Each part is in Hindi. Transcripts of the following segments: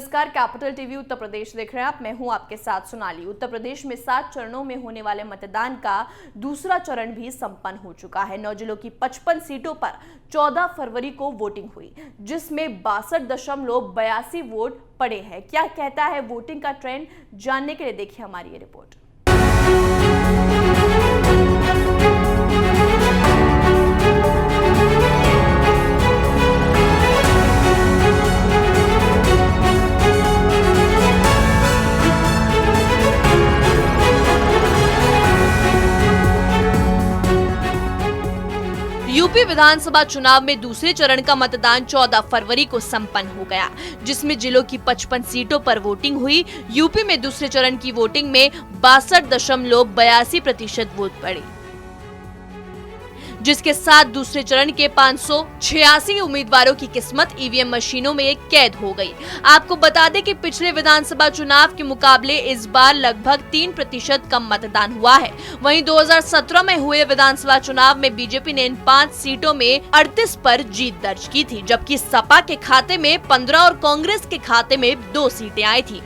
नमस्कार, कैपिटल टीवी उत्तर प्रदेश देख रहे हैं आप। मैं हूं आपके साथ सोनाली। उत्तर प्रदेश में 7 चरणों में होने वाले मतदान का दूसरा चरण भी संपन्न हो चुका है। 9 जिलों की 55 सीटों पर 14 फरवरी को वोटिंग हुई, जिसमें 62.82 वोट पड़े हैं। क्या कहता है वोटिंग का ट्रेंड, जानने के लिए देखिए हमारी ये रिपोर्ट। यूपी विधानसभा चुनाव में दूसरे चरण का मतदान 14 फरवरी को संपन्न हो गया, जिसमें जिलों की 55 सीटों पर वोटिंग हुई। यूपी में दूसरे चरण की वोटिंग में 62.82% वोट पड़े, जिसके साथ दूसरे चरण के 586 उम्मीदवारों की किस्मत ईवीएम मशीनों में कैद हो गई। आपको बता दें कि पिछले विधानसभा चुनाव के मुकाबले इस बार लगभग 3% कम मतदान हुआ है। वहीं 2017 में हुए विधानसभा चुनाव में बीजेपी ने इन 5 सीटों में 38 पर जीत दर्ज की थी, जबकि सपा के खाते में 15 और कांग्रेस के खाते में 2 सीटें आई थी।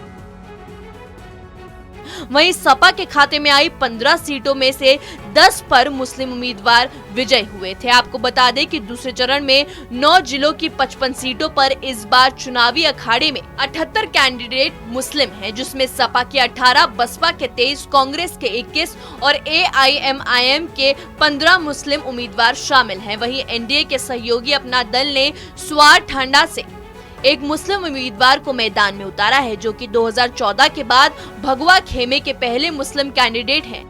वहीं सपा के खाते में आई 15 सीटों में से 10 पर मुस्लिम उम्मीदवार विजयी हुए थे। आपको बता दें कि दूसरे चरण में 9 जिलों की 55 सीटों पर इस बार चुनावी अखाड़े में 78 कैंडिडेट मुस्लिम हैं, जिसमें सपा के 18, बसपा के 23, कांग्रेस के 21 और एआईएमआईएम के 15 मुस्लिम उम्मीदवार शामिल हैं। वहीं एनडीए के सहयोगी अपना दल ने स्वार ठांडा से एक मुस्लिम उम्मीदवार को मैदान में उतारा है, जो कि 2014 के बाद भगवा खेमे के पहले मुस्लिम कैंडिडेट हैं।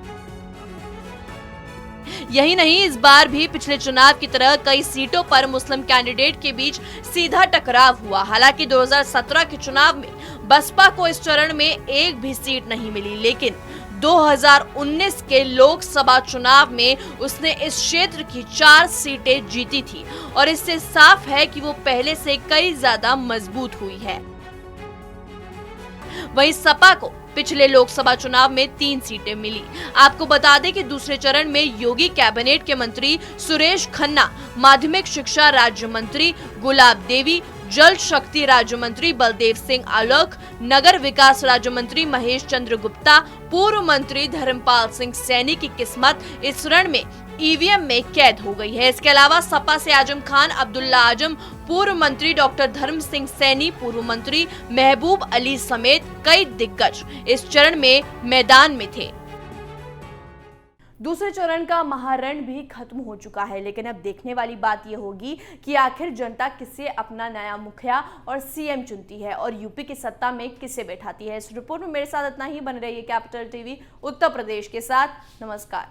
यही नहीं, इस बार भी पिछले चुनाव की तरह कई सीटों पर मुस्लिम कैंडिडेट के बीच सीधा टकराव हुआ। हालांकि 2017 के चुनाव में बसपा को इस चरण में एक भी सीट नहीं मिली, लेकिन 2019 के लोकसभा चुनाव में उसने इस क्षेत्र की 4 सीटें जीती थी और इससे साफ है कि वो पहले से कई ज्यादा मजबूत हुई है। वहीं सपा को पिछले लोकसभा चुनाव में 3 सीटें मिली। आपको बता दें कि दूसरे चरण में योगी कैबिनेट के मंत्री सुरेश खन्ना, माध्यमिक शिक्षा राज्य मंत्री गुलाब देवी, जल शक्ति राज्य मंत्री बलदेव सिंह आलोक, नगर विकास राज्य मंत्री महेश चंद्र गुप्ता, पूर्व मंत्री धर्मपाल सिंह सैनी की किस्मत इस चरण में ईवीएम में कैद हो गई है। इसके अलावा सपा से आजम खान, अब्दुल्ला आजम, पूर्व मंत्री डॉक्टर धर्म सिंह सैनी, पूर्व मंत्री महबूब अली समेत कई दिग्गज इस चरण में मैदान में थे। दूसरे चरण का महारण भी खत्म हो चुका है, लेकिन अब देखने वाली बात यह होगी कि आखिर जनता किसे अपना नया मुखिया और सीएम चुनती है और यूपी की सत्ता में किसे बैठाती है। इस रिपोर्ट में मेरे साथ इतना ही। बन रही है कैपिटल टीवी उत्तर प्रदेश के साथ। नमस्कार।